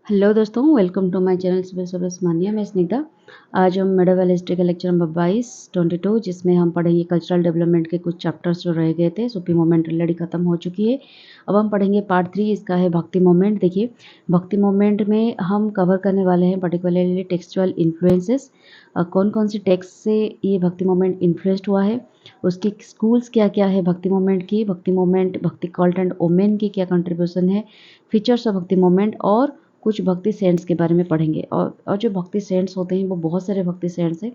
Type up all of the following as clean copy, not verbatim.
Hello दोस्तों, welcome to my channel सुबह मानिया। मैं स्निग्धा। आज हम मेडिवल हिस्ट्री का लेक्चर नंबर 22 जिसमें हम पढ़ेंगे कल्चरल डेवलपमेंट के कुछ चैप्टर्स जो रह गए थे। सूफी मोमेंट ऑलरेडी खत्म हो चुकी है। अब हम पढ़ेंगे पार्ट 3, इसका है भक्ति मोमेंट। देखिए, भक्ति मोमेंट में हम कवर करने वाले हैं पर्टिकुलरली टेक्सचुअल इन्फ्लुएंसेस। कौन कौन सी टेक्स्ट से ये भक्ति मोमेंट इन्फ्लुएंस्ड हुआ है, उसकी स्कूल्स क्या क्या है भक्ति मोमेंट की, भक्ति मोमेंट भक्ति कल्ट एंड ओमेन की क्या कंट्रीब्यूशन है, फीचर्स ऑफ भक्ति मोमेंट, और कुछ भक्ति सेंट्स के बारे में पढ़ेंगे। और जो भक्ति सेंट्स होते हैं वो बहुत सारे भक्ति सेंट्स हैं।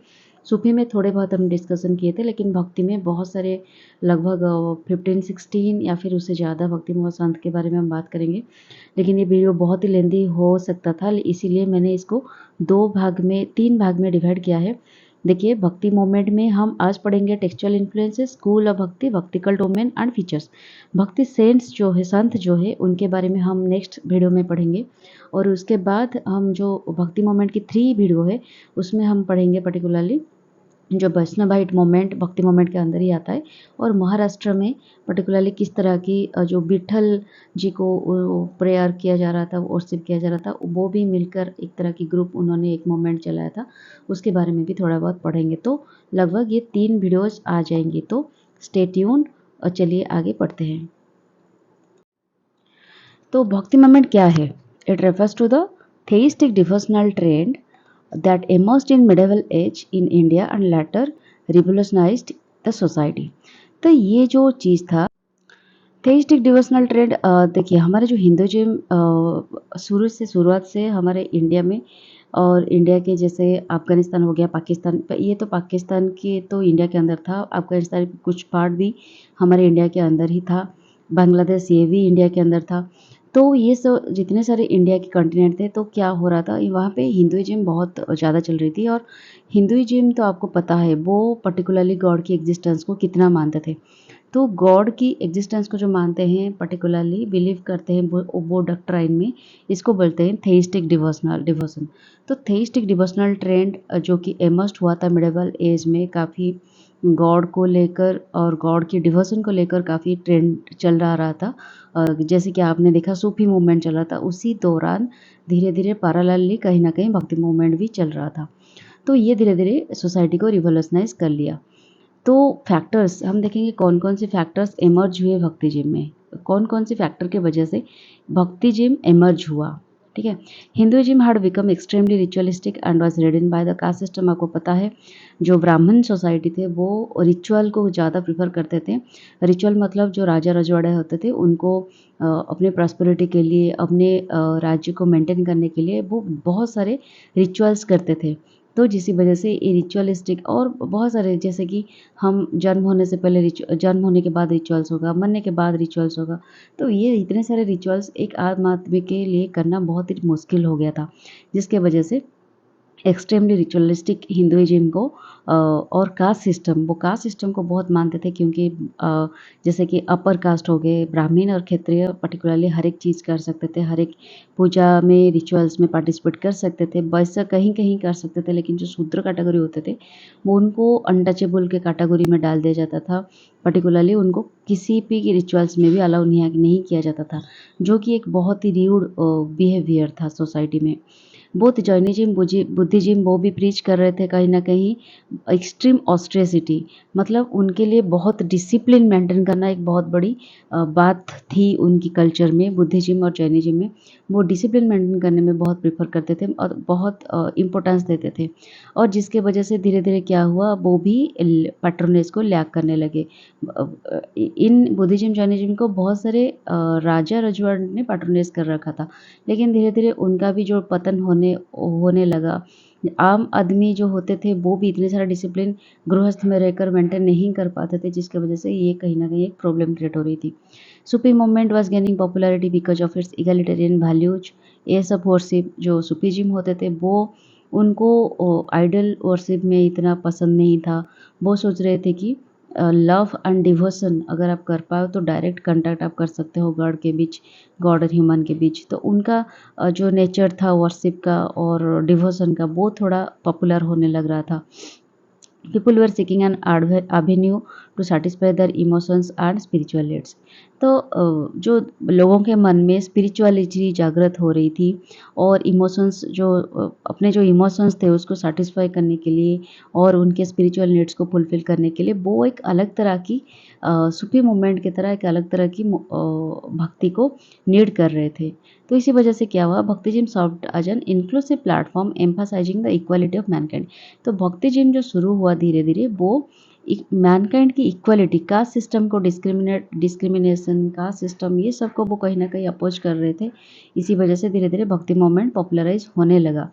सूफी में थोड़े बहुत हम डिस्कशन किए थे, लेकिन भक्ति में बहुत सारे, लगभग 15-16 या फिर उससे ज़्यादा भक्ति मोह संत के बारे में हम बात करेंगे। लेकिन ये वीडियो बहुत ही लेंदी हो सकता था, इसीलिए मैंने इसको 3 भाग में डिवाइड किया है। देखिए, भक्ति मोमेंट में हम आज पढ़ेंगे टेक्सचुअल इन्फ्लुएंसेस, स्कूल ऑफ भक्ति, भक्ति कल्ट ओमेन एंड फीचर्स। भक्ति सेंट्स जो है, संत जो है, उनके बारे में हम नेक्स्ट वीडियो में पढ़ेंगे। और उसके बाद हम जो भक्ति मोमेंट की 3 वीडियो है उसमें हम पढ़ेंगे पर्टिकुलरली जो वैष्णवाइट मोमेंट भक्ति मोमेंट के अंदर ही आता है, और महाराष्ट्र में पर्टिकुलरली किस तरह की जो विठल जी को प्रेयर किया जा रहा था, वर्शिप किया जा रहा था, वो भी मिलकर एक तरह की ग्रुप उन्होंने एक मोमेंट चलाया था, उसके बारे में भी थोड़ा बहुत पढ़ेंगे। तो लगभग ये 3 वीडियोज आ जाएंगी, तो स्टे ट्यून्ड। और चलिए आगे पढ़ते हैं। तो भक्ति मोमेंट क्या है? It refers to the theistic devotional trend that emerged in medieval age in India and later revolutionized the society। तो ये जो चीज़ था theistic devotional trend, देखिए हमारे जो हिंदुइज्म शुरुआत से हमारे इंडिया में, और इंडिया के जैसे अफगानिस्तान हो गया, पाकिस्तान, ये तो पाकिस्तान के तो इंडिया के अंदर था, अफगानिस्तान के कुछ पार्ट भी हमारे इंडिया के अंदर ही था, बांग्लादेश ये भी इंडिया के अंदर था। तो ये सब जितने सारे इंडिया के कॉन्टिनेंट थे, तो क्या हो रहा था, वहाँ पे हिंदुइज्म बहुत ज़्यादा चल रही थी। और हिंदुइज्म तो आपको पता है वो पर्टिकुलरली गॉड की एग्जिस्टेंस को कितना मानते थे। तो गॉड की एग्जिस्टेंस को जो मानते हैं, पर्टिकुलरली बिलीव करते हैं, वो डॉक्ट्राइन में इसको बोलते हैं थेइस्टिक डिवोशन। तो थेइस्टिक डिवोशनल ट्रेंड जो कि एमर्ज हुआ था मिडिवल एज में, काफ़ी गॉड को लेकर और गॉड की डिवोशन को लेकर काफ़ी ट्रेंड चल रहा था। जैसे कि आपने देखा सूफी मूवमेंट चल रहा था, उसी दौरान धीरे धीरे पैरेलली कहीं ना कहीं भक्ति मूवमेंट भी चल रहा था। तो ये धीरे धीरे सोसाइटी को रिवोल्यूशनाइज कर लिया। तो फैक्टर्स हम देखेंगे कौन कौन से फैक्टर्स एमर्ज हुए भक्ति जिम में, कौन कौन से फैक्टर के वजह से भक्ति जिम एमर्ज हुआ। ठीक है, Hinduism had become extremely ritualistic and was ridden by the caste system. आपको पता है जो ब्राह्मण सोसाइटी थे वो रिचुअल को ज़्यादा प्रिफर करते थे। रिचुअल मतलब जो राजा रजवाड़े होते थे उनको अपने प्रॉस्पेरिटी के लिए, अपने राज्य को मेंटेन करने के लिए वो बहुत सारे रिचुअल्स करते थे। तो जिसी वजह से ये रिचुअलिस्टिक, और बहुत सारे जैसे कि हम जन्म होने से पहले जन्म होने के बाद रिचुअल्स होगा, मरने के बाद रिचुअल्स होगा। तो ये इतने सारे रिचुअल्स एक आम आदमी के लिए करना बहुत ही मुश्किल हो गया था, जिसके वजह से एक्सट्रीमली रिचुअलिस्टिक हिंदुइज्म को और कास्ट सिस्टम को बहुत मानते थे, क्योंकि जैसे कि अपर कास्ट हो गए, ब्राह्मण और क्षत्रिय पर्टिकुलरली हर एक चीज़ कर सकते थे, हर एक पूजा में रिचुअल्स में पार्टिसिपेट कर सकते थे, वैसा कहीं कहीं कर सकते थे। लेकिन जो शूद्र कैटेगरी होते थे वो उनको अनटचेबल के कैटेगरी में डाल दिया जाता था। पर्टिकुलरली उनको किसी भी रिचुअल्स में भी अलाउ नहीं किया जाता था, जो कि एक बहुत ही र्यूड बिहेवियर था सोसाइटी में। बोथ जैनिज्म बुद्धिज्म वो भी प्रीच कर रहे थे कहीं ना कहीं एक्सट्रीम ऑस्ट्रेसिटी, मतलब उनके लिए बहुत डिसिप्लिन मेंटेन करना एक बहुत बड़ी बात थी उनकी कल्चर में। बुद्धिज्म और जैनिज्म में वो डिसिप्लिन मेंटेन करने में बहुत प्रेफर करते थे और बहुत इम्पोर्टेंस देते थे। और जिसके वजह से धीरे धीरे क्या हुआ, वो भी पैट्रोनेज को लैग करने लगे। इन बुद्धिज्म जैनिज्म को बहुत सारे राजा रजवाड़ ने पैट्रोनेज कर रखा था, लेकिन धीरे धीरे उनका भी जो पतन होने लगा। आम आदमी जो होते थे वो भी इतने सारे डिसिप्लिन गृहस्थ में रहकर मेंटेन नहीं कर पाते थे, जिसकी वजह से ये कहीं ना कहीं एक प्रॉब्लम क्रिएट हो रही थी। Sufi movement was gaining popularity because of its egalitarian values. ये सब वर्शिप जो सूफीजिम होते थे वो उनको आइडल वर्शिप में इतना पसंद नहीं था। वो सोच रहे थे कि लव एंड डिवोशन अगर आप कर पाओ तो डायरेक्ट कांटेक्ट आप कर सकते हो गॉड के बीच, गॉड और ह्यूमन के बीच। तो उनका जो नेचर था वर्शिप का और डिवोशन का वो थोड़ा पॉपुलर होने लग रहा था। People were seeking an avenue to satisfy their emotions and spiritual needs। तो जो लोगों के मन में स्पिरिचुअलिटी जागृत हो रही थी और इमोशंस जो अपने जो इमोशंस थे उसको सेटिस्फाई करने के लिए और उनके स्पिरिचुअल नीड्स को फुलफिल करने के लिए वो एक अलग तरह की सूफी मूवमेंट की तरह एक अलग तरह की भक्ति को नीड कर रहे थे। तो इसी वजह से क्या हुआ, bhakti gym served as an inclusive platform emphasising the equality of mankind. तो भक्ति जिम जो शुरू हुआ धीरे धीरे वो मैनकाइंड की इक्वालिटी, कास्ट सिस्टम को डिस्क्रिमिनेशन, कास्ट सिस्टम, ये सबको वो कहीं ना कहीं अपोज कर रहे थे। इसी वजह से धीरे धीरे भक्ति मूवमेंट पॉपुलराइज होने लगा।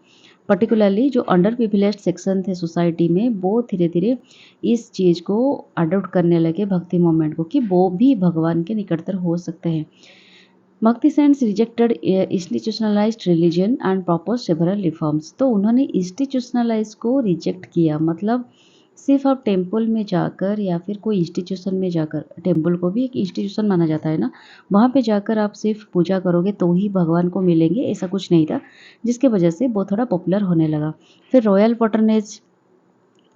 पर्टिकुलरली जो अंडर प्रिविलेज्ड सेक्शन थे सोसाइटी में वो धीरे धीरे इस चीज़ को अडोप्ट करने लगे भक्ति मूवमेंट को, कि वो भी भगवान के निकटतर हो सकते हैं। Bhakti saints rejected institutionalised religion and propose several reforms. तो उन्होंने इंस्टीट्यूशनलाइज को रिजेक्ट किया, मतलब सिर्फ आप टेम्पल में जाकर या फिर कोई इंस्टीट्यूशन में जाकर, टेम्पल को भी एक इंस्टीट्यूशन माना जाता है ना, वहाँ पे जाकर आप सिर्फ पूजा करोगे तो ही भगवान को मिलेंगे, ऐसा कुछ नहीं था, जिसके वजह से वो थोड़ा पॉपुलर होने लगा। फिर royal patronage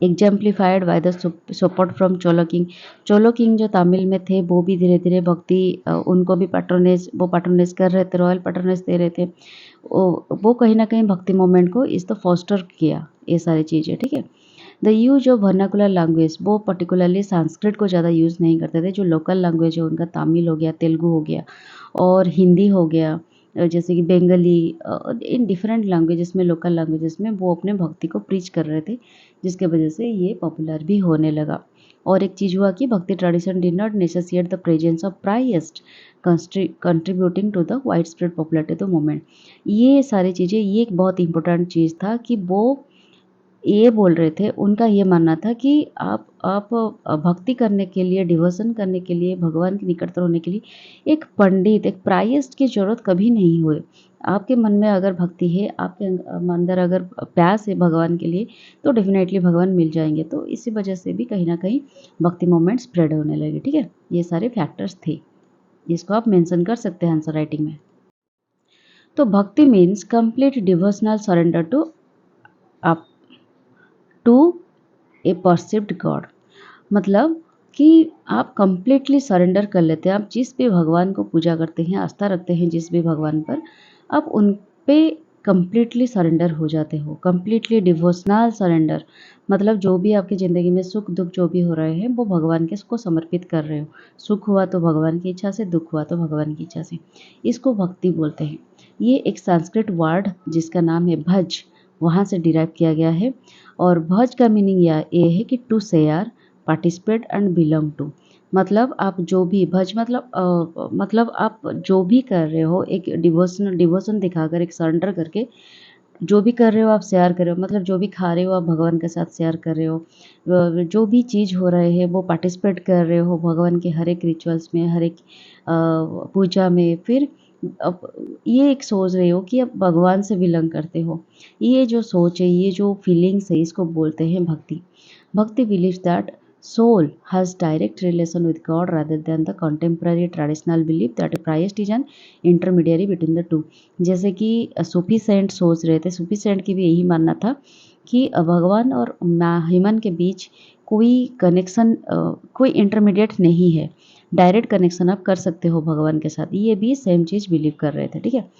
exemplified by the support from चोलो किंग। चोलो किंग जो तमिल में थे वो भी धीरे धीरे भक्ति उनको भी पैट्रोनेज कर रहे थे, रॉयल पैट्रोनेज दे रहे थे। वो कहीं ना कहीं भक्ति मूवमेंट को इस तो फॉस्टर किया ये सारी चीज़ें, ठीक है। The use of vernacular language, वो पर्टिकुलरली संस्कृत को ज़्यादा यूज़ नहीं करते थे। जो लोकल लैंग्वेज है उनका तमिल हो गया, तेलुगु हो गया और हिंदी हो गया, जैसे कि बंगाली, इन डिफरेंट लैंग्वेजेस में, लोकल लैंग्वेजेस में वो अपने भक्ति को प्रीच कर रहे थे, जिसके वजह से ये पॉपुलर भी होने लगा। और एक चीज़ हुआ कि bhakti tradition did not necessitate the presence of priest contributing to the widespread popularity of movement. ये सारी चीज़ें, ये एक बहुत इंपॉर्टेंट चीज़ था कि वो ये बोल रहे थे, उनका ये मानना था कि आप भक्ति करने के लिए, डिवोशन करने के लिए, भगवान के निकटतर होने के लिए एक पंडित, एक प्रायश्चित की ज़रूरत कभी नहीं हुए। आपके मन में अगर भक्ति है, आपके अंदर अगर प्यास है भगवान के लिए, तो डेफिनेटली भगवान मिल जाएंगे। तो इसी वजह से भी कहीं ना कहीं भक्ति मूवमेंट स्प्रेड होने लगे, ठीक है। ये सारे फैक्टर्स थे जिसको आप मेंशन कर सकते हैं आंसर राइटिंग में। तो bhakti means complete devotional surrender to आप टू ए परसिव्ड गॉड। मतलब कि आप कंप्लीटली सरेंडर कर लेते हैं। आप जिस भी भगवान को पूजा करते हैं, आस्था रखते हैं जिस भी भगवान पर, आप उन पे कंप्लीटली सरेंडर हो जाते हो। कंप्लीटली डिवोशनल सरेंडर मतलब जो भी आपकी ज़िंदगी में सुख दुख जो भी हो रहे हैं वो भगवान के को समर्पित कर रहे हो। सुख हुआ तो भगवान की इच्छा से, दुख हुआ तो भगवान की इच्छा से। इसको भक्ति बोलते हैं। ये एक संस्कृत वर्ड जिसका नाम है भज, वहाँ से डिराइव किया गया है। और भज का मीनिंग ये है कि to share, participate and belong to. मतलब आप जो भी भज मतलब आप जो भी कर रहे हो, एक डिवोशन दिखाकर, एक सरेंडर करके जो भी कर रहे हो आप शेयर कर रहे हो। मतलब जो भी खा रहे हो आप भगवान के साथ शेयर कर रहे हो। जो भी चीज़ हो रहे हैं वो पार्टिसिपेट कर रहे हो भगवान के हर एक रिचुअल्स में, हर एक पूजा में। फिर अब ये एक सोच रहे हो कि आप भगवान से बिलोंग करते हो। ये जो सोच है, ये जो फीलिंग्स है, इसको बोलते हैं भक्ति। भक्ति believes that soul has direct relation with God rather than the contemporary traditional belief that Christ is an intermediary between the two। जैसे कि सूफी सेंट सोच रहे थे, सूफी सेंट की भी यही मानना था कि भगवान और ह्यूमन के बीच कोई कनेक्शन, कोई इंटरमीडिएट नहीं है। डायरेक्ट कनेक्शन आप कर सकते हो भगवान के साथ। ये भी सेम चीज़ बिलीव कर रहे थे, ठीक है।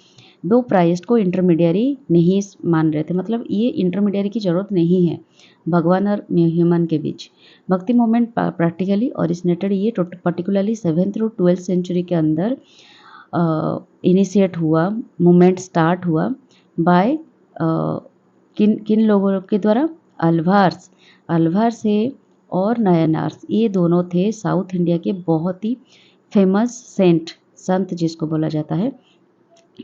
वो प्राइस्ट को इंटरमीडियरी नहीं मान रहे थे, मतलब ये इंटरमीडियरी की ज़रूरत नहीं है भगवान और ह्यूमन के बीच। भक्ति मूवमेंट प्रैक्टिकली ओरिजिनेटेड, ये particularly 7th through 12th century के अंदर इनिशिएट हुआ, मूवमेंट स्टार्ट हुआ बाय किन किन लोगों के द्वारा? अल्वार से और नयनार्स, ये दोनों थे साउथ इंडिया के बहुत ही फेमस संत जिसको बोला जाता है।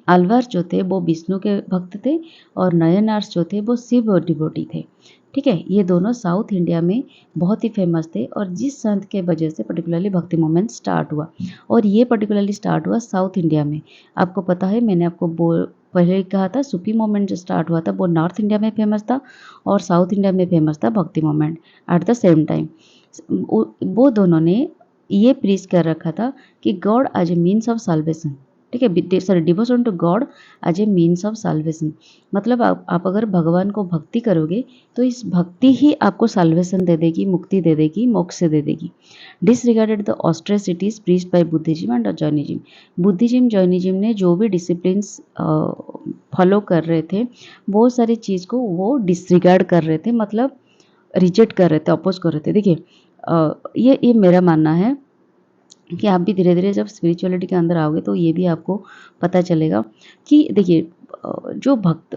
अल्वार जो थे वो विष्णु के भक्त थे और नयनार्स जो थे वो शिव डिवोटी थे, ठीक है। ये दोनों साउथ इंडिया में बहुत ही फेमस थे और जिस संत के वजह से पर्टिकुलरली भक्ति मूवमेंट स्टार्ट हुआ, और ये पर्टिकुलरली स्टार्ट हुआ साउथ इंडिया में। आपको पता है, मैंने आपको पहले कहा था सूफी मूवमेंट जो स्टार्ट हुआ था वो नॉर्थ इंडिया में फेमस था और साउथ इंडिया में फेमस था bhakti movement at the same time. वो दोनों ने ये प्रीच कर रखा था कि god as a means of salvation, ठीक है, sorry, devotion to god as a means of salvation. मतलब आप अगर भगवान को भक्ति करोगे तो इस भक्ति ही आपको साल्वेशन दे देगी, मुक्ति दे देगी, मोक्ष दे देगी। Disregarded the austerities preached by Buddhism and Jainism. Buddhism Jainism ने जो भी डिसिप्लिन्स फॉलो कर रहे थे, बहुत सारी चीज़ को वो डिसरिगार्ड कर रहे थे, मतलब रिजेक्ट कर रहे थे, अपोज कर रहे थे। देखिए, ये मेरा मानना है कि आप भी धीरे धीरे जब स्पिरिचुअलिटी के अंदर आओगे तो ये भी आपको पता चलेगा कि देखिए, जो भक्त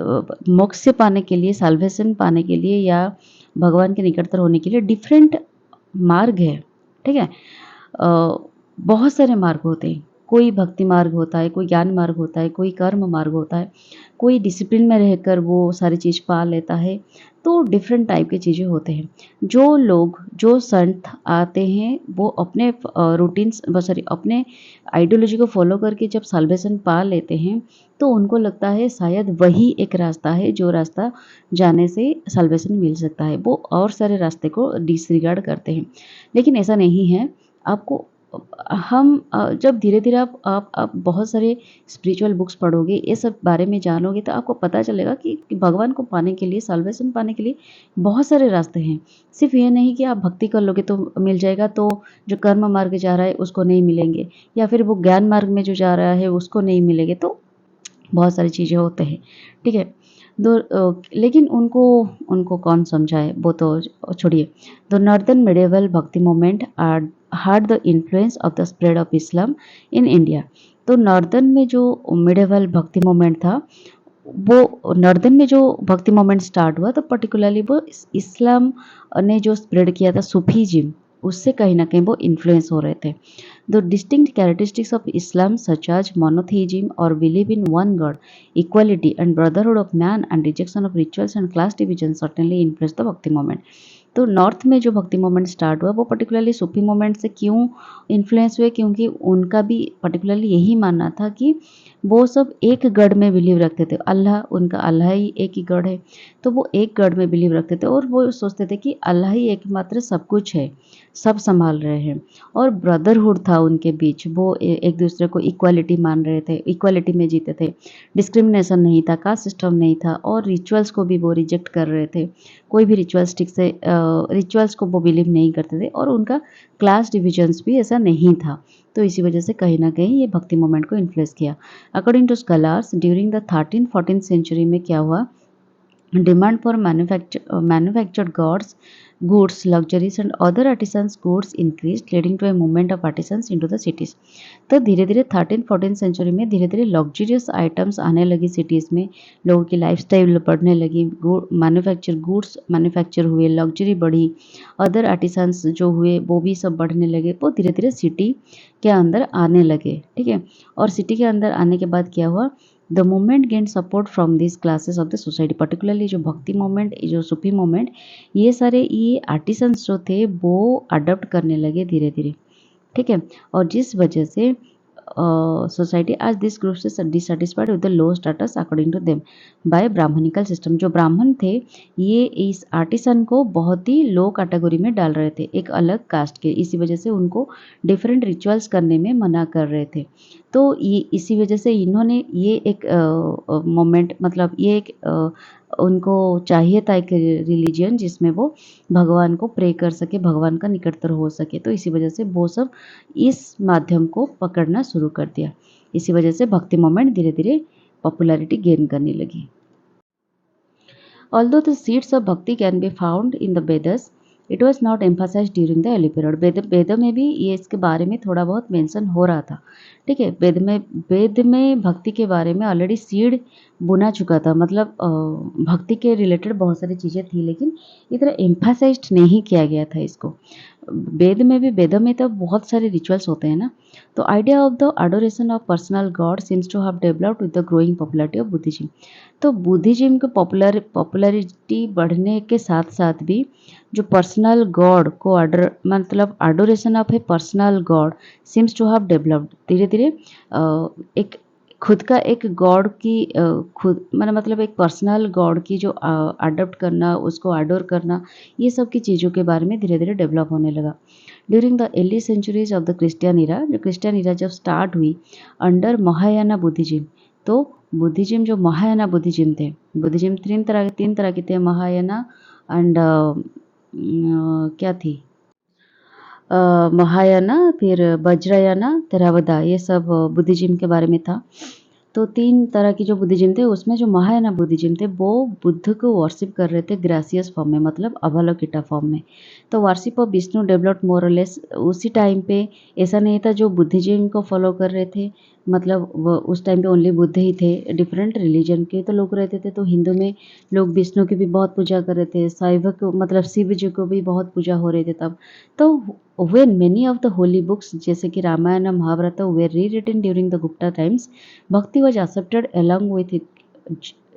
मोक्ष से पाने के लिए, साल्वेशन पाने के लिए या भगवान के निकटतर होने के लिए डिफरेंट मार्ग है। ठीक है, बहुत सारे मार्ग होते हैं। कोई भक्ति मार्ग होता है, कोई ज्ञान मार्ग होता है, कोई कर्म मार्ग होता है, कोई डिसिप्लिन में रहकर वो सारी चीज़ पा लेता है। तो डिफरेंट टाइप की चीज़ें होते हैं। जो लोग, जो संत आते हैं वो अपने रूटीन्स, सॉरी, अपने आइडियोलॉजी को फॉलो करके जब साल्वेशन पा लेते हैं तो उनको लगता है शायद वही एक रास्ता है जो रास्ता जाने से साल्वेशन मिल सकता है। वो और सारे रास्ते को डिसरिगार्ड करते हैं, लेकिन ऐसा नहीं है। आपको हम जब धीरे धीरे आप बहुत सारे स्पिरिचुअल बुक्स पढ़ोगे, ये सब बारे में जानोगे तो आपको पता चलेगा कि भगवान को पाने के लिए, साल्वेशन पाने के लिए बहुत सारे रास्ते हैं। सिर्फ ये नहीं कि आप भक्ति कर लोगे तो मिल जाएगा, तो जो कर्म मार्ग जा रहा है उसको नहीं मिलेंगे, या फिर वो ज्ञान मार्ग में जो जा रहा है उसको नहीं मिलेंगे। तो बहुत सारी चीज़ें होते हैं। ठीक है, लेकिन उनको उनको कौन समझाए, वो तो छोड़िए। The northern medieval bhakti movement are had the influence of the spread of Islam in India। तो नॉर्दर्न में जो मिडिवल भक्ति मूवमेंट था, वो नॉर्दर्न में जो भक्ति मूवमेंट स्टार्ट हुआ तो पर्टिकुलरली वो इस्लाम ने जो स्प्रेड किया था, सूफीज़्म, उससे कहीं ना कहीं वो इन्फ्लुएंस हो रहे थे। The distinct characteristics of Islam such as monotheism और believe in one God, equality and brotherhood of man and rejection of rituals and class division certainly influence the bhakti movement. तो नॉर्थ में जो भक्ति मूवमेंट स्टार्ट हुआ वो particularly सूफी movement से क्यों influence हुए, क्योंकि उनका भी पर्टिकुलरली यही मानना था कि वो सब एक गॉड में बिलीव रखते थे। अल्लाह, उनका अल्लाह ही एक ही गॉड है, तो वो एक गॉड में बिलीव रखते थे और वो सोचते थे कि अल्लाह ही एकमात्र सब कुछ है, सब संभाल रहे हैं। और ब्रदरहुड था उनके बीच, वो एक दूसरे को इक्वालिटी मान रहे थे, इक्वालिटी में जीते थे, डिस्क्रिमिनेशन नहीं था, कास्ट सिस्टम नहीं था, और रिचुअल्स को भी वो रिजेक्ट कर रहे थे। कोई भी रिचुअल्स से रिचुअल्स को वो बिलीव नहीं करते थे, और उनका क्लास डिविजन्स भी ऐसा नहीं था। तो इसी वजह से कहीं ना कहीं ये भक्ति मूवमेंट को इन्फ्लुएंस किया। According to scholars, during the 13th-14th century में क्या हुआ, demand for manufactured goods, luxuries and other artisans goods increased, leading to a movement of artisans into the cities। तो धीरे धीरे 13th-14th सेंचुरी में धीरे धीरे लग्जरियस आइटम्स आने लगी सिटीज़ में, लोगों की लाइफस्टाइल बढ़ने लगी, गुड्स मैन्युफैक्चर हुए, लग्जरी बढ़ी, अदर आर्टिसंस जो हुए वो भी सब बढ़ने लगे। वो धीरे धीरे सिटी के अंदर आने लगे। ठीक है, और सिटी के अंदर आने के बाद क्या हुआ, the movement gain support from this classes of the society. Particularly जो भक्ति मूवमेंट, जो सूफी मूवमेंट, ये आर्टिसंस जो थे वो अडॉप्ट करने लगे धीरे धीरे। ठीक है, और जिस वजह से सोसाइटी आज दिस ग्रुप से dissatisfied with the low status according to them by Brahmanical system. जो ब्राह्मण थे ये इस आर्टिसन को बहुत ही लो कैटेगरी में डाल रहे थे, एक अलग कास्ट के। इसी वजह से उनको डिफरेंट रिचुअल्स करने में मना कर रहे थे। तो ये इसी वजह से इन्होंने ये एक मोमेंट, मतलब ये एक उनको चाहिए था एक रिलीजन जिसमें वो भगवान को प्रे कर सके, भगवान का निकटतर हो सके। तो इसी वजह से वो सब इस माध्यम को पकड़ना शुरू कर दिया। इसी वजह से भक्ति मूवमेंट धीरे धीरे पॉपुलैरिटी गेन करने लगी। Although the seeds of bhakti can be found in the Vedas, it was not emphasized during the early period। वेद में भी ये इसके बारे में थोड़ा बहुत मेंशन हो रहा था। ठीक है, वेद में भक्ति के बारे में ऑलरेडी सीड बुना चुका था, मतलब भक्ति के रिलेटेड बहुत सारी चीज़ें थी, लेकिन इतना एम्फासाइज्ड नहीं किया गया था इसको। वेदों में तो बहुत सारे रिचुअल्स होते हैं ना। तो idea of the adoration of personal god seems to have developed with the growing popularity of Buddhism. तो बुद्धिज्म के पॉपुलैरिटी बढ़ने के साथ साथ भी जो पर्सनल गॉड को मतलब adoration of a personal god seems to have developed, धीरे धीरे एक खुद का एक गॉड की खुद मतलब एक पर्सनल गॉड की जो अडॉप्ट करना, उसको अडोर करना, ये सब की चीज़ों के बारे में धीरे धीरे डेवलप होने लगा। During the early centuries of the Christian era, जो क्रिश्चियन इरा जब स्टार्ट हुई अंडर महायाना बुद्धिज्म, तो बुद्धिज्म जो महायाना बुद्धिज्म थे, बुद्धिज्म तीन तरह के थे, महायाना एंड क्या थी, महायाना, फिर वज्रयाना, theravada, ये सब बुद्धिज्म के बारे में था। तो 3 तरह की जो बुद्धिज्म थे, उसमें जो महायाना बुद्धिज्म थे वो बुद्ध को वर्शिप कर रहे थे ग्रासियस फॉर्म में, मतलब अवलोकिता फॉर्म में। तो वर्शिप ऑफ विष्णु डेवलप्ड मोर और लेस उसी टाइम पे। ऐसा नहीं था जो बुद्धिज्म को फॉलो कर रहे थे, मतलब वो उस टाइम पे ओनली बुद्ध ही थे, डिफरेंट रिलीजन के तो लोग रहते थे। तो हिंदू में लोग विष्णु की भी बहुत पूजा कर रहे थे, शैव को मतलब शिव जी को भी बहुत पूजा हो रही थी तब। तो when many of the holy books जैसे कि रामायण और Mahabharat were rewritten during the Gupta times, bhakti was accepted along with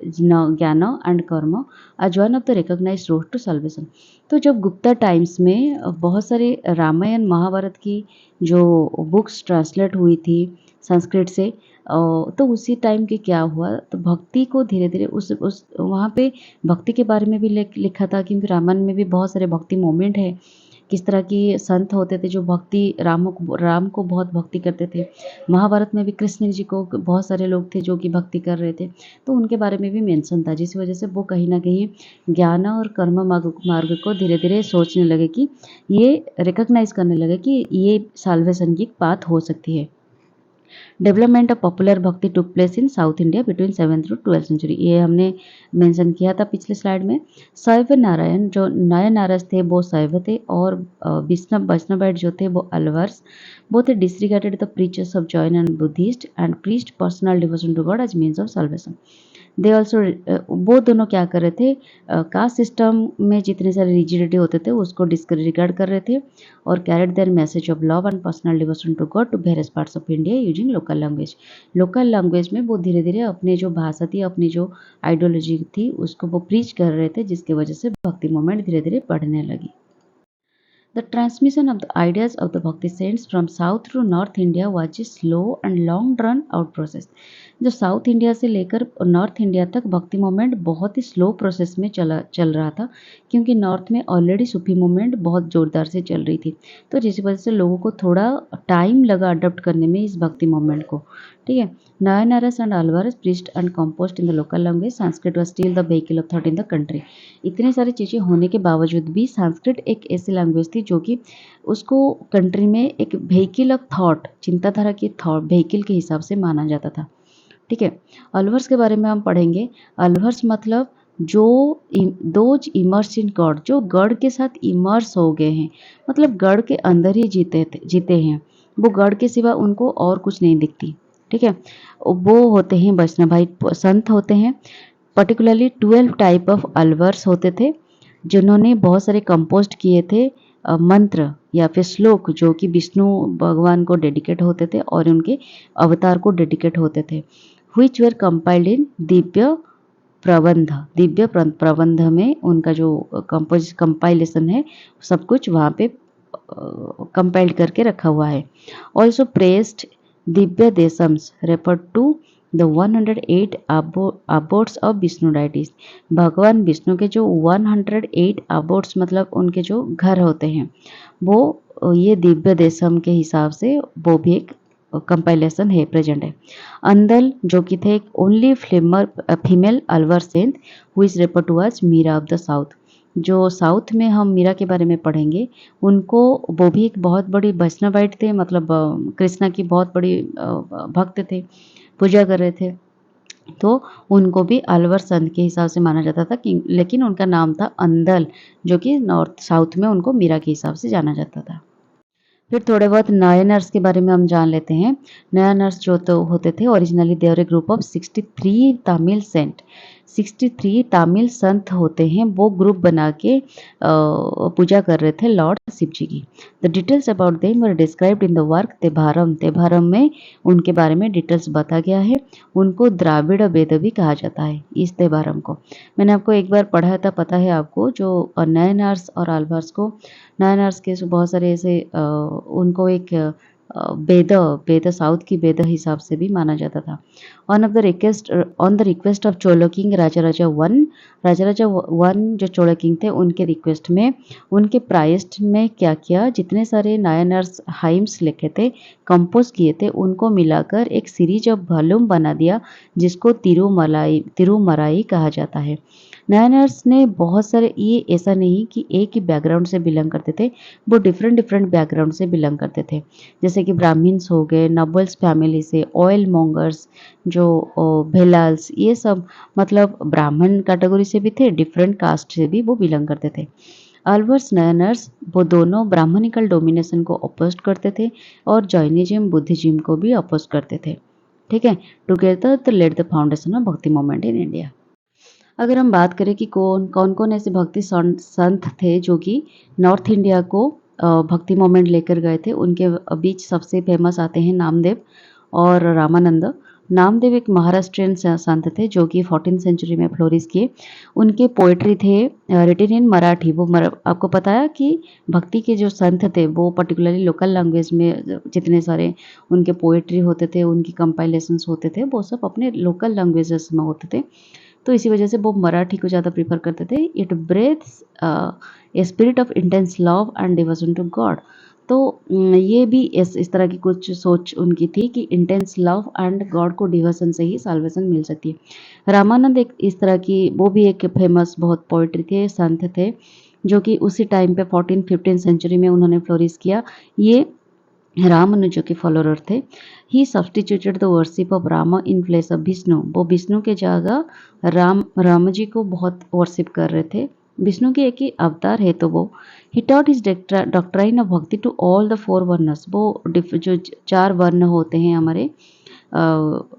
ज्ञान एंड कर्म as one of the recognized road to salvation। तो जब गुप्ता टाइम्स में बहुत सारे रामायण महाभारत की जो बुक्स ट्रांसलेट हुई थी संस्कृत से, तो उसी टाइम के क्या हुआ, तो भक्ति को धीरे धीरे उस वहाँ पे भक्ति के बारे में भी लिखा था, क्योंकि रामायण में भी बहुत सारे भक्ति मोमेंट है, किस तरह की संत होते थे जो भक्ति राम को बहुत भक्ति करते थे। महाभारत में भी कृष्ण जी को बहुत सारे लोग थे जो कि भक्ति कर रहे थे, तो उनके बारे में भी मेंशन था, जिस वजह से वो कहीं ना कहीं ज्ञान और कर्म मार्ग को धीरे धीरे सोचने लगे कि ये रिकॉग्नाइज करने लगे कि ये साल्वेशन की पाथ हो सकती है। Development of popular bhakti took place in South India between 7th to 12th century, ये हमने मेंशन किया था पिछले स्लाइड में। शैव नारायण जो नए नारद थे वो शैव थे, और वैष्णवाइट जो थे वो Alvars. Both disregarded the preachers of Jain and Buddhist and preached personal devotion to god as means of salvation. They also वो दोनों क्या कर रहे थे, कास्ट सिस्टम में जितने सारे रिजिडिटी होते थे उसको डिसरिगार्ड कर रहे थे, और carried their message of love and personal devotion to god to various parts of India using local language. Local language में वो धीरे धीरे अपने जो भाषा थी, अपनी जो आइडियोलॉजी थी, उसको वो प्रीच कर रहे थे, जिसकी वजह से भक्ति मूवमेंट धीरे धीरे बढ़ने लगी। The transmission of the ideas of the Bhakti saints from South to North India was a slow and long drawn out process। जो साउथ इंडिया से लेकर नॉर्थ इंडिया तक भक्ति मूवमेंट बहुत ही स्लो प्रोसेस में चल रहा था, क्योंकि नॉर्थ में ऑलरेडी सूफी मूवमेंट बहुत ज़ोरदार से चल रही थी, तो जिस वजह से लोगों को थोड़ा टाइम लगा अडॉप्ट करने में इस भक्ति मूवमेंट को। ठीक है, Nayanars and Alvars preached and composed in the local language, Sanskrit was still the vehicle of thought in the country. इतनी सारी चीज़ें होने के बावजूद भी संस्कृत एक ऐसी लैंग्वेज थी जो कि उसको कंट्री में एक व्हीकल ऑफ थॉट, चिंताधारा की थॉट व्हीकल के हिसाब से माना जाता था। ठीक है, अलवर्स के बारे में हम पढ़ेंगे। अलवर्स मतलब जो दोज इमर्स इन गॉड, जो गॉड के साथ इमर्स हो गए हैं, मतलब गॉड के अंदर ही जीते हैं, वो गॉड के सिवा उनको और कुछ नहीं दिखती। ठीक है, वो होते हैं वैष्णवाइट संत होते हैं। पर्टिकुलरली 12 टाइप ऑफ अलवर्स होते थे, जिन्होंने बहुत सारे कंपोस्ट किए थे मंत्र या फिर श्लोक, जो कि विष्णु भगवान को डेडिकेट होते थे और उनके अवतार को डेडिकेट होते थे। which were compiled in Divya प्रबंध में उनका जो कंपाइलेशन है, सब कुछ वहाँ पे कंपाइल्ड करके रखा हुआ है। Also praised Divya Desams refer to the 108 abodes of Vishnu deities. भगवान विष्णु के जो 108 अबोट्स मतलब उनके जो घर होते हैं, वो ये दिव्य देशम के हिसाब से वो भी एक कंपाइलेशन है, प्रेजेंट है। अंदल जो कि थे only female Alvar saint who is refer to as Meera of the south. जो साउथ में हम मीरा के बारे में पढ़ेंगे, उनको वो भी एक बहुत बड़ी वैष्णवाइट थे, मतलब कृष्णा की बहुत बड़ी भक्त थे, पूजा कर रहे थे, तो उनको भी अलवर संत के हिसाब से माना जाता था, लेकिन उनका नाम था अंदल, जो कि नॉर्थ साउथ में उनको मीरा के हिसाब से जाना जाता था। फिर थोड़े बहुत नए नर्स के बारे में हम जान लेते हैं। नया नर्स जो तो होते थे originally they are a group of 63 Tamil saint, 63 Tamil संत होते हैं, वो ग्रुप बना के पूजा कर रहे थे लॉर्ड शिव जी की। The details about them were described in the work Tevaram. Tevaram में उनके बारे में डिटेल्स बता गया है। उनको द्राविड़ वेद भी कहा जाता है इस तेभारम को। मैंने आपको एक बार पढ़ा था, पता है आपको, जो नए नर्स और आल्वर्स को, नए नर्स के बहुत सारे ऐसे उनको एक बेद बेद साउथ की बेद हिसाब से भी माना जाता था। ऑन द रिक्वेस्ट ऑफ चोलो किंग राजा राजा वन जो चोलो किंग थे उनके रिक्वेस्ट में उनके प्रायश्चित में क्या किया, जितने सारे नायनर्स हाइम्स लिखे थे, कंपोज किए थे, उनको मिलाकर एक सीरीज ऑफ वॉल्यूम बना दिया जिसको तिरुमराई कहा जाता है। नायनर्स ने बहुत सारे, ये ऐसा नहीं कि एक ही बैकग्राउंड से बिलोंग करते थे, वो डिफरेंट डिफरेंट बैकग्राउंड से बिलोंग करते थे। जैसे कि ब्राह्मण्स हो गए, नोबल्स फैमिली से, ऑयल मॉन्गर्स जो भेलाल्स, ये सब मतलब ब्राह्मण कैटेगरी से भी थे, डिफरेंट कास्ट से भी वो बिलोंग करते थे। अल्बर्स नयनर्स वो दोनों ब्राह्मणिकल डोमिनेशन को अपोज करते थे और जैनिज्म बुद्धिज्म को भी अपोज करते थे। ठीक है, together the led the foundation of bhakti movement in India. अगर हम बात करें कि कौन कौन ऐसे भक्ति संत थे जो कि नॉर्थ इंडिया को भक्ति मूवमेंट लेकर गए थे, उनके बीच सबसे फेमस आते हैं नामदेव और रामानंद। नामदेव एक महाराष्ट्रियन संत थे जो कि 14th सेंचुरी में फ्लोरिश किए। उनके पोएट्री थे रिटन इन मराठी। आपको पता है कि भक्ति के जो संत थे वो पर्टिकुलरली लोकल लैंग्वेज में जितने सारे उनके पोएट्री होते थे, उनकी कंपाइलेशंस होते थे, वो सब अपने लोकल लैंग्वेजेस में होते थे। तो इसी वजह से वो मराठी को ज़्यादा प्रीफर करते थे। It breathes a spirit of intense love and devotion to God. तो ये भी इस तरह की कुछ सोच उनकी थी कि इंटेंस लव एंड गॉड को डिवोशन से ही साल्वेशन मिल सकती है। रामानंद एक इस तरह की, वो भी एक फेमस बहुत पोइट्री थे, संत थे, जो कि उसी टाइम पे 14th-15th सेंचुरी में उन्होंने फ्लोरिश किया। ये रामानुजों के फॉलोअर थे। He substituted the worship of Rama in place of Vishnu. वो विष्णु के जगह राम जी को बहुत वर्शिप कर रहे थे। विष्णु के एक ही अवतार है तो वो। He taught his doctrine of भक्ति टू ऑल द 4 वर्नस। वो जो 4 वर्ण होते हैं हमारे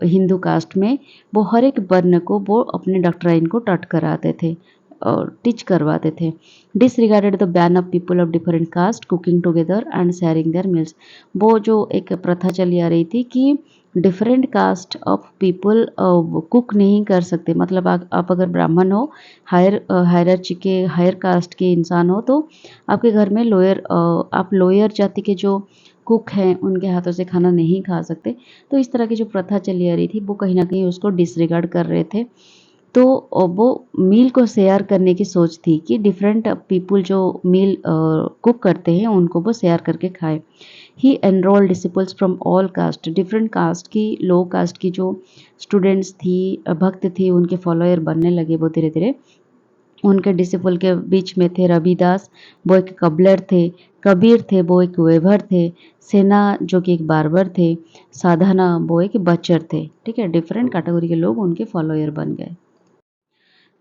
हिंदू कास्ट में, वो हर एक वर्ण को वो अपने डॉक्ट्राइन को टच कराते थे और टीच करवाते थे। Disregarded the ban of people of different caste cooking together and sharing their meals. वो जो एक प्रथा चली आ रही थी कि different caste of people cook नहीं कर सकते। मतलब आप अगर ब्राह्मण हो, हायरार्ची के हायर कास्ट के इंसान हो, तो आपके घर में आप लोअर जाति के जो कुक हैं उनके हाथों से खाना नहीं खा सकते। तो इस तरह की जो प्रथा चली आ रही थी वो कहीं ना कहीं उसको डिसरिगार्ड कर रहे थे। तो वो मील को शेयर करने की सोच थी कि डिफरेंट पीपल जो मील कुक करते हैं उनको वो शेयर करके खाए। He enrol disciples from all caste. Different caste की, लो कास्ट की जो स्टूडेंट्स थी, भक्त थी, उनके फॉलोअर बनने लगे वो धीरे धीरे। उनके डिसिपल के बीच में थे रविदास, वो एक कबलर थे। कबीर थे, वो एक वेवर थे। सेना जो कि एक बार्बर थे। साधना वो एक बचर थे। ठीक है, डिफरेंट कैटेगरी के लोग उनके फॉलोअर बन गए।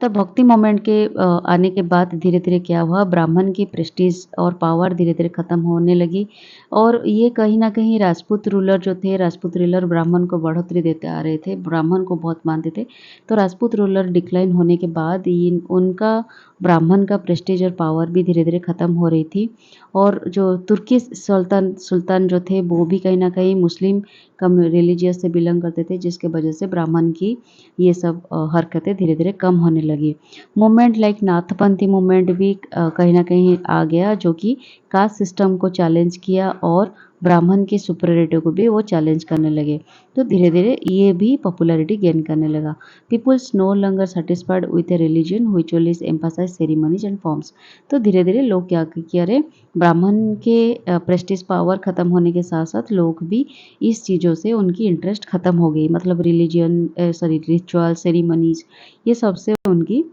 तब भक्ति मोमेंट के आने के बाद धीरे धीरे क्या हुआ, ब्राह्मण की प्रेस्टीज और पावर धीरे धीरे खत्म होने लगी। और ये कहीं ना कहीं राजपूत रूलर जो थे, राजपूत रूलर ब्राह्मण को बढ़ोतरी देते आ रहे थे, ब्राह्मण को बहुत मानते थे। तो राजपूत रूलर डिक्लाइन होने के बाद उनका ब्राह्मण का प्रेस्टीज और पावर भी धीरे धीरे खत्म हो रही थी। और जो तुर्की सुल्तान जो थे वो भी कहीं ना कहीं मुस्लिम कम रिलीजियस से बिलोंग करते थे, जिसके वजह से ब्राह्मण की ये सब हरकतें धीरे धीरे कम होने लगी। मूवमेंट लाइक नाथपंथी मूवमेंट भी कहीं ना कहीं आ गया, जो कि कास्ट सिस्टम को चैलेंज किया और ब्राह्मण के सुपरियरिटी को भी वो चैलेंज करने लगे। तो धीरे धीरे ये भी पॉपुलैरिटी गेन करने लगा। Peoples no longer satisfied with a religion which only emphasize ceremonies and forms. तो धीरे धीरे लोग क्या किया रहे, ब्राह्मण के प्रेस्टीज पावर खत्म होने के साथ साथ लोग भी इस चीज़ों से उनकी इंटरेस्ट खत्म हो गई। मतलब रिचुअल सेरेमनीज, ये सब से उनकी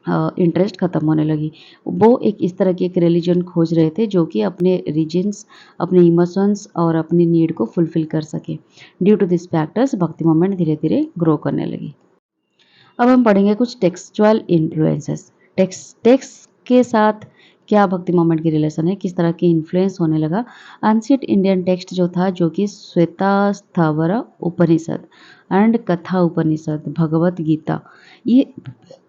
इंटरेस्ट खत्म होने लगी। वो एक इस तरह की एक रिलीजन खोज रहे थे जो कि अपने रीजन्स, अपने इमोशंस और अपनी नीड को फुलफिल कर सके। ड्यू टू दिस फैक्टर्स भक्ति मूवमेंट धीरे धीरे ग्रो करने लगी। अब हम पढ़ेंगे कुछ टेक्सचुअल इन्फ्लुएंसेस। टेक्स्ट के साथ क्या भक्ति मूवमेंट की रिलेशन है, किस तरह की इन्फ्लुएंस होने लगा। एंशिएंट इंडियन टेक्स्ट जो था, जो कि श्वेतास्थावर उपनिषद एंड कथा उपनिषद, भगवत गीता, ये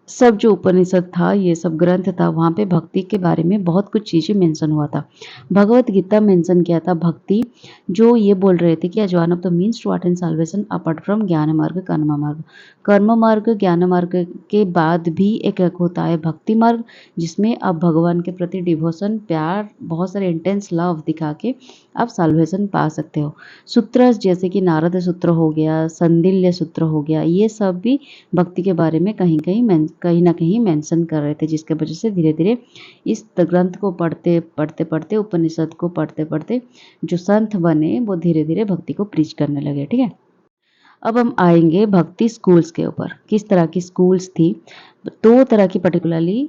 सब जो उपनिषद था, ये सब ग्रंथ था, वहाँ पे भक्ति के बारे में बहुत कुछ चीज़ें मेंशन हुआ था। भगवत गीता मेंशन किया था भक्ति, जो ये बोल रहे थे कि as one of the means to attain salvation apart from gyan marg कर्म मार्ग। कर्म मार्ग ज्ञान मार्ग के बाद भी एक होता है भक्ति मार्ग, जिसमें आप भगवान के प्रति डिवोशन, प्यार, बहुत सारे इंटेंस लव दिखा के आप साल्वेशन पा सकते हो। सूत्र जैसे कि नारद सूत्र हो गया, संदिल्य सूत्र हो गया, ये सब भी भक्ति के बारे में कहीं ना कहीं मेंशन कर रहे थे, जिसके वजह से धीरे धीरे इस ग्रंथ को पढ़ते पढ़ते पढ़ते, उपनिषद को पढ़ते पढ़ते जो संत बने वो धीरे धीरे भक्ति को प्रीच करने लगे। ठीक है, अब हम आएंगे भक्ति स्कूल्स के ऊपर। किस तरह की स्कूल्स थी? दो तरह की पर्टिकुलरली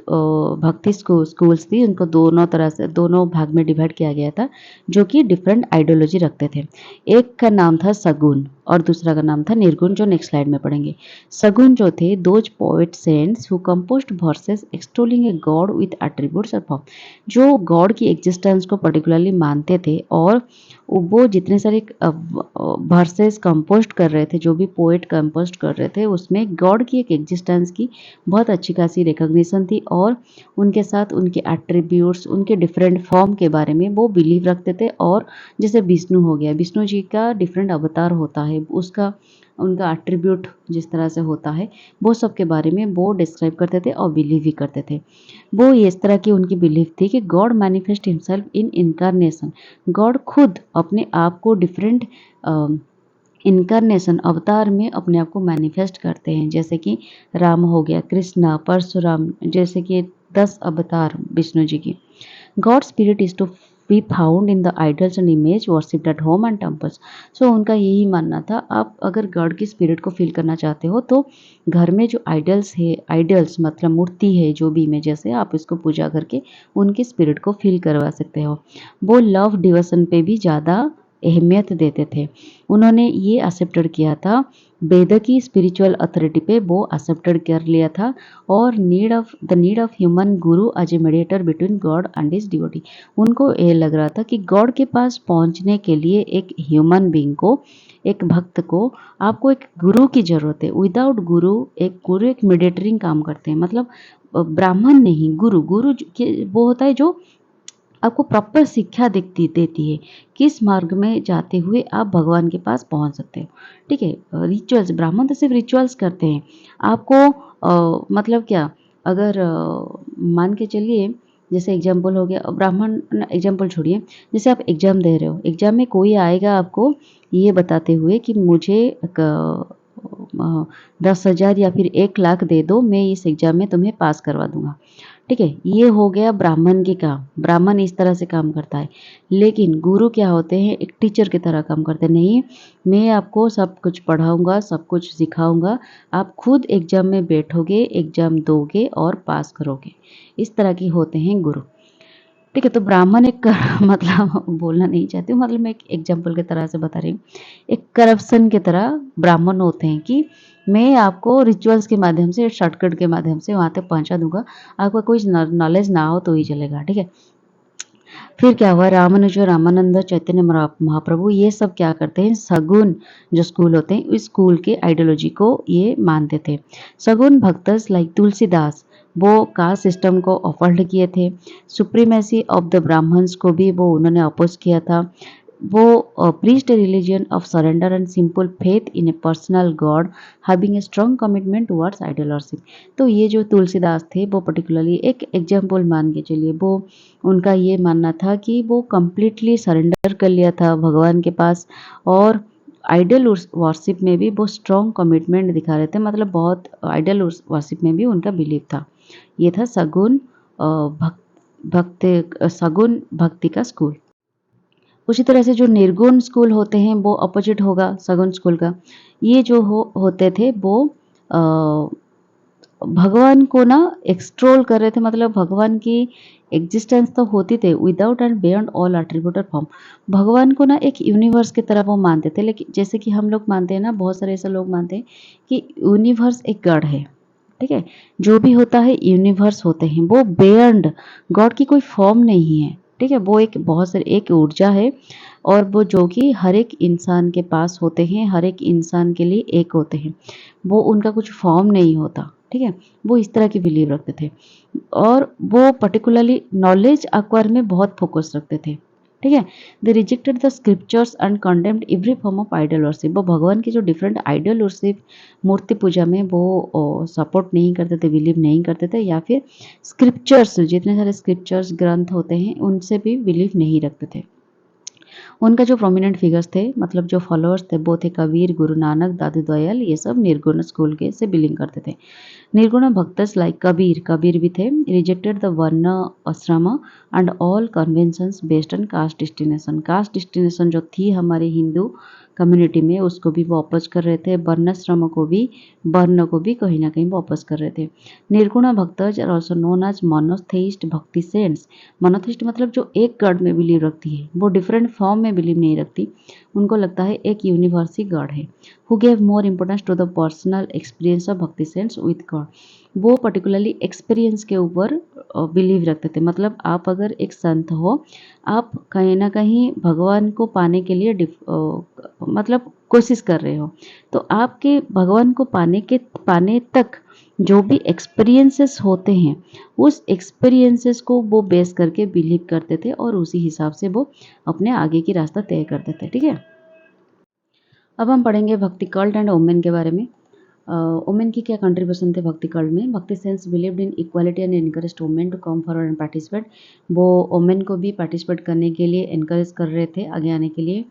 भक्ति स्कूल्स थी, उनको दोनों तरह से दोनों भाग में डिवाइड किया गया था, जो कि डिफरेंट आइडियोलॉजी रखते थे। एक का नाम था सगुन और दूसरा का नाम था निर्गुण, जो नेक्स्ट स्लाइड में पढ़ेंगे। सगुन जो थे, those poet saints who composed verses extolling a God with attributes और फॉर्म, जो गॉड की एग्जिस्टेंस को पर्टिकुलरली मानते थे और वो जितने सारे वर्सेस कंपोस्ट कर रहे थे, जो भी पोएट कंपोस्ट कर रहे थे, उसमें गॉड की एक एग्जिस्टेंस की बहुत अच्छी खासी रिकॉग्निशन थी और उनके साथ उनके एट्रीब्यूट्स, उनके डिफरेंट फॉर्म के बारे में वो बिलीव रखते थे। और जैसे विष्णु हो गया, विष्णु जी का डिफरेंट अवतार होता है, उसका उनका एट्रीब्यूट जिस तरह से होता है, वो सब के बारे में वो डिस्क्राइब करते थे और बिलीव भी करते थे। वो इस तरह की उनकी बिलीव थी कि God manifest himself in incarnation, God खुद अपने आप को डिफरेंट इनकारनेशन अवतार में अपने आप को मैनिफेस्ट करते हैं। जैसे कि राम हो गया, कृष्णा, परशुराम, जैसे कि 10 अवतार विष्णु जी की। God spirit is to be found in the idols and image worshipped at home and temples. So उनका यही मानना था, आप अगर गॉड की स्पिरिट को फील करना चाहते हो तो घर में जो आइडल्स है, आइडल्स मतलब मूर्ति है, जो भी इमेजेस है, आप इसको पूजा करके उनकी स्पिरिट को फील करवा सकते हो। वो लव डिवोशन पे भी ज़्यादा अहमियत देते थे। उन्होंने ये एक्सेप्टेड किया था, वेद की स्पिरिचुअल अथॉरिटी पे वो एक्सेप्टेड कर लिया था और need of human guru as a mediator between God and his devotee. उनको ये लग रहा था कि गॉड के पास पहुंचने के लिए एक ह्यूमन बीइंग को, एक भक्त को, आपको एक गुरु की जरूरत है। विदाउट गुरु एक मीडिएटरिंग काम करते हैं, मतलब ब्राह्मण नहीं, गुरु वो होता है जो आपको प्रॉपर शिक्षा देती है, किस मार्ग में जाते हुए आप भगवान के पास पहुंच सकते हो। ठीक है, रिचुअल्स, ब्राह्मण तो सिर्फ रिचुअल्स करते हैं। आपको मतलब क्या, अगर मान के चलिए, जैसे एग्जाम्पल हो गया, ब्राह्मण एग्जाम्पल छोड़िए, जैसे आप एग्जाम दे रहे हो, एग्जाम में कोई आएगा आपको ये बताते हुए कि मुझे 10,000 या फिर 1 लाख दे दो, मैं इस एग्जाम में तुम्हें पास करवा दूंगा। ठीक है, ये हो गया ब्राह्मण की काम, ब्राह्मण इस तरह से काम करता है। लेकिन गुरु क्या होते हैं, एक टीचर की तरह काम करते हैं। नहीं, मैं आपको सब कुछ पढ़ाऊंगा, सब कुछ सिखाऊंगा, आप खुद एग्जाम में बैठोगे, एग्जाम दोगे और पास करोगे। इस तरह की होते हैं गुरु। ठीक है, तो ब्राह्मण एक मतलब बोलना नहीं चाहती हूँ, मतलब मैं एक एग्जाम्पल की तरह से बता रही हूँ, एक करप्शन की तरह ब्राह्मण होते हैं कि मैं आपको रिचुअल्स के माध्यम से, शॉर्टकट के माध्यम से वहाँ तक पहुँचा दूंगा, आपको कोई नॉलेज ना हो तो ही चलेगा। ठीक है, फिर क्या हुआ, रामानुज, रामानंद, चैतन्य महाप्रभु, ये सब क्या करते हैं, सगुन जो स्कूल होते हैं, इस स्कूल के आइडियोलॉजी को ये मानते थे। सगुन भक्तस लाइक तुलसीदास, वो कास्ट सिस्टम को अपहरण किए थे। सुप्रीमेसी ऑफ द ब्राह्मण्स को भी वो उन्होंने अपोज किया था। वो preached a religion of surrender and simple faith in a personal God having a strong commitment towards idol worship। तो ये जो तुलसीदास थे वो पर्टिकुलरली एक एग्जाम्पल मान के चलिए, वो उनका ये मानना था कि वो कम्प्लीटली सरेंडर कर लिया था भगवान के पास और आइडल वर्शिप में भी वो स्ट्रॉन्ग कमिटमेंट दिखा रहे थे, मतलब बहुत आइडल वर्शिप में भी उनका बिलीव था। ये था सगुन सगुन भक्ति का स्कूल। उसी तरह से जो निर्गुण स्कूल होते हैं वो अपोजिट होगा सगुन स्कूल का। ये जो होते थे वो भगवान को ना एक्सट्रोल कर रहे थे, मतलब भगवान की एग्जिस्टेंस तो होती थे without and beyond all attribute और फॉर्म। भगवान को ना एक यूनिवर्स की तरह वो मानते थे, लेकिन जैसे कि हम लोग मानते हैं ना, बहुत सारे ऐसे लोग मानते हैं कि यूनिवर्स एक गॉड है। ठीक है, जो भी होता है यूनिवर्स होते हैं, वो बियॉन्ड गॉड की कोई फॉर्म नहीं है। ठीक है, वो एक बहुत सारी एक ऊर्जा है और वो जो कि हर एक इंसान के पास होते हैं, हर एक इंसान के लिए एक होते हैं, वो उनका कुछ फॉर्म नहीं होता। ठीक है, वो इस तरह की बिलीव रखते थे और वो पर्टिकुलरली नॉलेज एक्वायर में बहुत फोकस रखते थे। ठीक है, they rejected the scriptures and condemned every form of idol worship. वो भगवान की जो डिफरेंट आइडल वर्शिप, मूर्ति पूजा में वो सपोर्ट नहीं करते थे, बिलीव नहीं करते थे, या फिर स्क्रिप्चर्स, जितने सारे स्क्रिप्चर्स ग्रंथ होते हैं उनसे भी बिलीव नहीं रखते थे। उनका जो प्रोमिनेंट फिगर्स थे, मतलब जो फॉलोअर्स थे, वो थे कबीर, गुरु नानक, दादू दयाल, ये सब निर्गुण स्कूल के से बिलोंग करते थे। निर्गुण भक्तस लाइक कबीर, कबीर भी थे, rejected the varna ashram and all conventions based on caste destination. Caste destination जो थी हमारे हिंदू कम्युनिटी में, उसको भी वो अपोज कर रहे थे, वर्णाश्रम को भी, वर्ण को भी कहीं ना कहीं वो अपोज कर रहे थे। निर्गुण भक्त आर ऑल्सो नोन एज मोनोथेइस्ट भक्ति सेंट्स। मोनोथेइस्ट मतलब जो एक गॉड में बिलीव रखती है, वो डिफरेंट फॉर्म में बिलीव नहीं रखती, उनको लगता है एक यूनिवर्सल गॉड है। Who gave more importance to the personal experience of bhakti saints with God. वो पर्टिकुलरली एक्सपीरियंस के ऊपर बिलीव रखते थे। मतलब आप अगर एक संत हो, आप कहीं ना कहीं भगवान को पाने के लिए मतलब कोशिश कर रहे हो, तो आपके भगवान को पाने तक जो भी एक्सपीरियंसेस होते हैं, उस एक्सपीरियंसेस को वो बेस करके बिलीव करते थे और उसी हिसाब से वो अपने आगे की रास्ता तय करते थे। ठीक है, अब हम पढ़ेंगे भक्ति कल्ट एंड वुमेन के बारे में। वुमेन की क्या कंट्रीब्यूशन थे भक्ति कल्ट में। Bhakti saints believed in equality and encourage women to come forward and participate. वो वुमेन को भी पार्टिसिपेट करने के लिए एनकरेज कर रहे थे, आगे आने के लिए।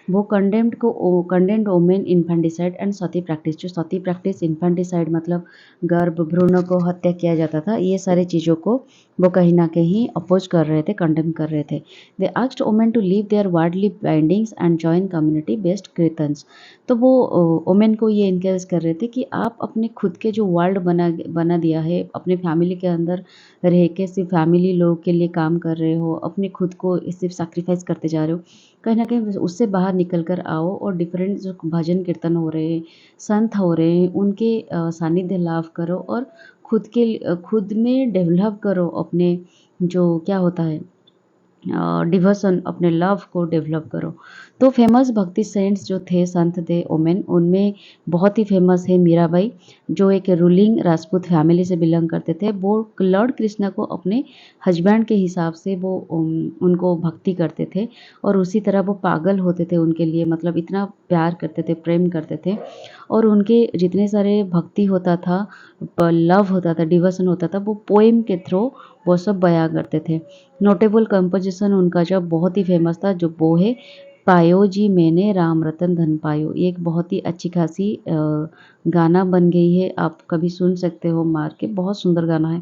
वो condemned women infanticide and Sati practice. जो सती प्रैक्टिस, इन्फेंटिसाइड मतलब गर्भ भ्रूण को हत्या किया जाता था, ये सारी चीज़ों को वो कहीं ना कहीं अपोज कर रहे थे, कंडेम कर रहे थे। They asked women to leave their worldly bindings and join community based kirtans. तो वो वुमेन को ये इनकरेज कर रहे थे कि आप अपने खुद के जो वर्ल्ड बना दिया है, अपने फैमिली के अंदर रह के सिर्फ फैमिली लोग के लिए काम कर रहे हो, अपने खुद को सिर्फ सैक्रिफाइस करते जा रहे हो, कहीं ना कहीं उससे बाहर निकल कर आओ और डिफरेंट जो भजन कीर्तन हो रहे हैं, संत हो रहे हैं, उनके सानिध्य लाभ करो और खुद में डेवलप करो अपने जो क्या होता है डिवोशन, अपने लव को डेवलप करो। तो फेमस भक्ति सेंट्स जो थे, संत थे वुमेन, उनमें बहुत ही फेमस है मीराबाई, जो एक रूलिंग राजपूत फैमिली से बिलोंग करते थे। वो लॉर्ड कृष्णा को अपने हस्बैंड के हिसाब से वो उनको भक्ति करते थे और उसी तरह वो पागल होते थे उनके लिए, मतलब इतना प्यार करते थे, प्रेम करते थे। और उनके जितने सारे भक्ति होता था, लव होता था, डिवोशन होता था, वो पोएम के थ्रू वो सब बयां करते थे। नोटेबल कंपोजिशन उनका जो बहुत ही फेमस था, जो वो है पायो जी मैंने राम रतन धन पायो। ये एक बहुत ही अच्छी खासी गाना बन गई है, आप कभी सुन सकते हो मार के, बहुत सुंदर गाना है।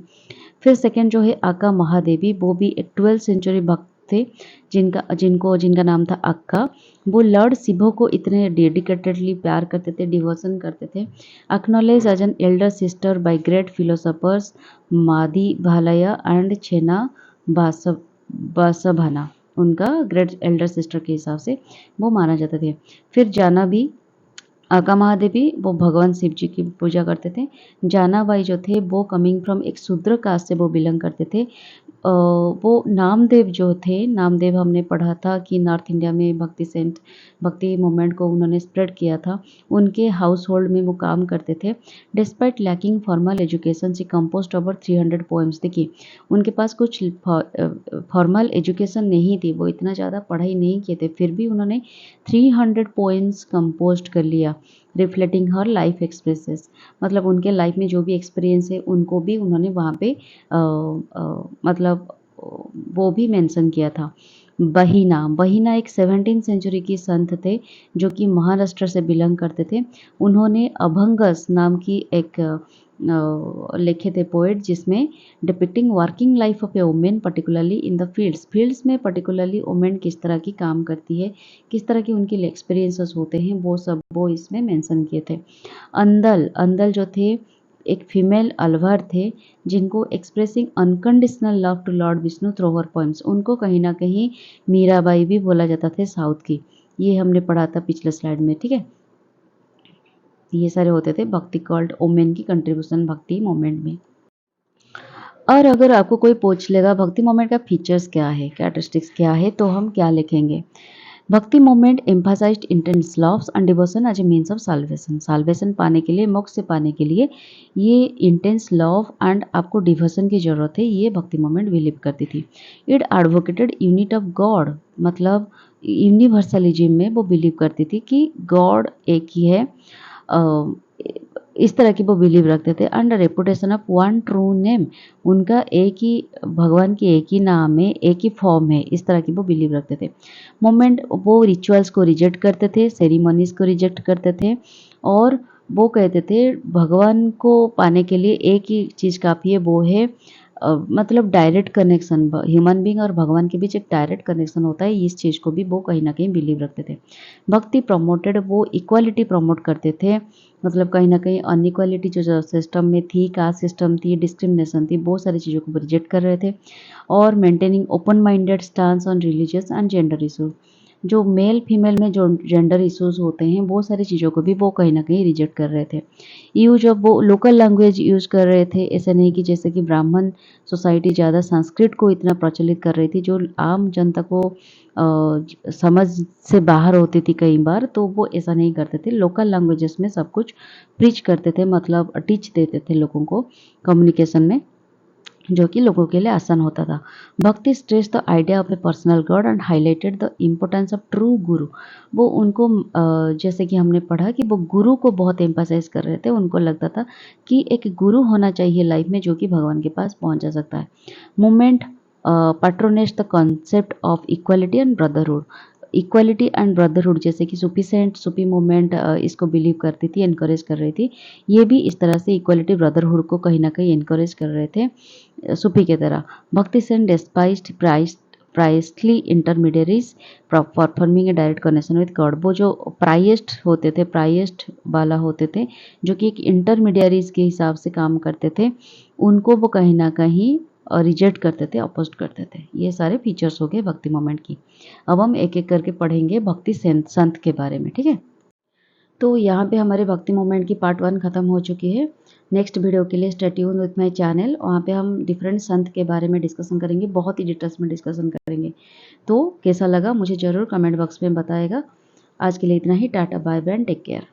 फिर सेकंड जो है आका महादेवी, वो भी एक 12th सेंचुरी भक्त थे, जिनका नाम था अक्का। वो लॉर्ड शिव को इतने डेडिकेटेडली प्यार करते थे, डिवोशन करते थे। Acknowledge as an elder sister by great philosophers Madi Bhalaya and Chenna Basavanna. उनका ग्रेट एल्डर सिस्टर के हिसाब से वो माना जाते थे। फिर जाना भी आका महादेवी, वो भगवान शिव जी की पूजा करते थे। जानाबाई जो थे, वो कमिंग फ्रॉम एक शूद्र कास्ट से वो बिलोंग करते थे। वो नामदेव जो थे, नामदेव हमने पढ़ा था कि नॉर्थ इंडिया में भक्ति मूवमेंट को उन्होंने स्प्रेड किया था। उनके हाउस होल्ड में वो काम करते थे। डिस्पाइट लैकिंग फॉर्मल एजुकेशन सी कंपोज्ड ओवर 300 पोएम्स। देखिए, उनके पास कुछ फॉर्मल एजुकेशन नहीं थी, वो इतना ज़्यादा पढ़ाई नहीं किए थे, फिर भी उन्होंने 300 पोएम्स कंपोज कर लिया, रिफ्लेक्टिंग हर लाइफ एक्सपीरियंसेस। मतलब उनके लाइफ में जो भी एक्सपीरियंस है, उनको भी उन्होंने वहाँ पे मतलब वो भी मेंशन किया था। बहिना एक 17th सेंचुरी की संत थे, जो कि महाराष्ट्र से बिलोंग करते थे। उन्होंने अभंगस नाम की एक लिखे थे पोएट, जिसमें depicting working life of A women particularly in the fields में पर्टिकुलरली वुमेन किस तरह की काम करती है, किस तरह की उनके एक्सपीरियंसेस होते हैं, वो सब वो इसमें मेंशन किए थे। अंदल जो थे, एक फीमेल अलवर थे, जिनको expressing unconditional love to lord Vishnu through her poems. उनको कहीं ना कहीं मीराबाई भी बोला जाता था साउथ की, ये हमने पढ़ा था पिछले स्लाइड में। ठीक है, ये सारे होते थे भक्ति कल्ट वुमेन की कंट्रीब्यूशन भक्ति मूवमेंट में। और अगर आपको कोई पूछ लेगा भक्ति मूवमेंट का फीचर्स क्या है, कैरेक्टरिस्टिक्स क्या है, तो हम क्या लिखेंगे। Bhakti movement emphasized intense loves and devotion as a means of salvation. Salvation पाने के लिए, मोक्ष से पाने के लिए ये इंटेंस लव एंड आपको डिवोशन की जरूरत है, ये भक्ति मूवमेंट बिलीव करती थी। It advocated unity of God, मतलब यूनिवर्सलिज्म में वो बिलीव करती थी कि गॉड एक ही है। इस तरह की वो बिलीव रखते थे। And reputation of one true name, उनका एक ही भगवान की एक ही नाम है, एक ही फॉर्म है, इस तरह की वो बिलीव रखते थे। मोमेंट वो रिचुअल्स को रिजेक्ट करते थे, सेरिमनीज को रिजेक्ट करते थे और वो कहते थे भगवान को पाने के लिए एक ही चीज़ काफ़ी है, वो है मतलब डायरेक्ट कनेक्शन। ह्यूमन बीइंग और भगवान के बीच एक डायरेक्ट कनेक्शन होता है, इस चीज़ को भी वो कहीं ना कहीं बिलीव रखते थे। भक्ति प्रमोटेड, वो इक्वालिटी प्रमोट करते थे, मतलब कहीं ना कहीं अनइक्वालिटी जो सिस्टम में थी, कास्ट सिस्टम थी, डिस्क्रिमिनेशन थी, बहुत सारी चीज़ों को रिजेक्ट कर रहे थे। और maintaining open minded stance on religious and gender issues, जो मेल फीमेल में जो जेंडर इश्यूज होते हैं, बहुत सारी चीज़ों को भी वो कहीं ना कहीं रिजेक्ट कर रहे थे। यूज ऑफ, वो लोकल लैंग्वेज यूज कर रहे थे, ऐसा नहीं कि जैसे कि ब्राह्मण सोसाइटी ज़्यादा संस्कृत को इतना प्रचलित कर रही थी जो आम जनता को समझ से बाहर होती थी कई बार, तो वो ऐसा नहीं करते थे। लोकल लैंग्वेजेस में सब कुछ प्रीच करते थे, मतलब टीच देते थे लोगों को कम्युनिकेशन में, जो कि लोगों के लिए आसान होता था। भक्ति stress the idea of a personal God and highlighted the importance of true गुरु। वो उनको जैसे कि हमने पढ़ा कि वो गुरु को बहुत एम्फसाइज कर रहे थे, उनको लगता था कि एक गुरु होना चाहिए लाइफ में जो कि भगवान के पास पहुंच जा सकता है। Movement patronage the concept of equality and brotherhood. Equality and brotherhood, जैसे कि सूफी सेंट, सूफी मूवमेंट इसको बिलीव करती थी, इनकरेज कर रही थी। ये भी इस तरह से इक्वालिटी ब्रदरहुड को कहीं ना कहीं इनकरेज कर रहे थे सूफी की तरह। Bhakti saints despised priestly intermediaries performing a direct connection with God. वो जो प्राइस्ट होते थे, प्राइस्ट वाला होते थे, जो कि एक इंटरमीडियरीज के हिसाब से काम करते थे, उनको वो कहीं ना कहीं रिजेक्ट करते थे, अपोज करते थे। ये सारे फीचर्स हो गए भक्ति मोमेंट की। अब हम एक एक करके पढ़ेंगे भक्ति संत के बारे में, ठीक है। तो यहाँ पे हमारे भक्ति मोमेंट की पार्ट 1 खत्म हो चुकी है। नेक्स्ट वीडियो के लिए stay tune with my channel, वहाँ पे हम डिफरेंट संत के बारे में डिस्कशन करेंगे, बहुत ही डिटेल्स में डिस्कशन करेंगे। तो कैसा लगा मुझे ज़रूर कमेंट बॉक्स में बताएगा। आज के लिए इतना ही, tata bye bye and take care.